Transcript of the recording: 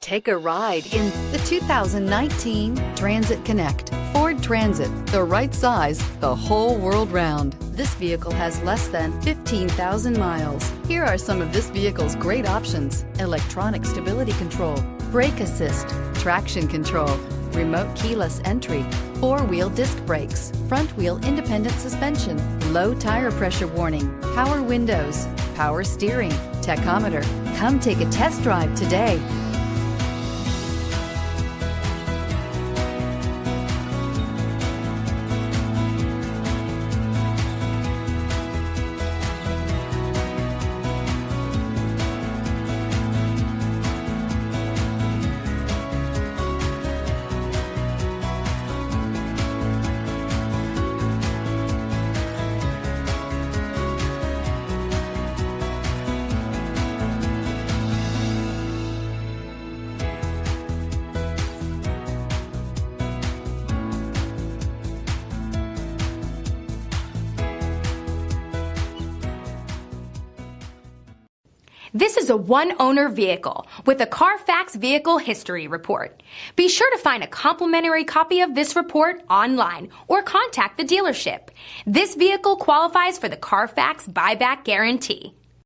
Take a ride in the 2019 Transit Connect. Ford Transit, the right size, the whole world round. This vehicle has less than 15,000 miles. Here are some of this vehicle's great options: electronic stability control, brake assist, traction control, remote keyless entry, four-wheel disc brakes, front-wheel independent suspension, low tire pressure warning, power windows, power steering, tachometer. Come take a test drive today. This is a one-owner vehicle with a Carfax Vehicle History Report. Be sure to find a complimentary copy of this report online or contact the dealership. This vehicle qualifies for the Carfax Buyback Guarantee.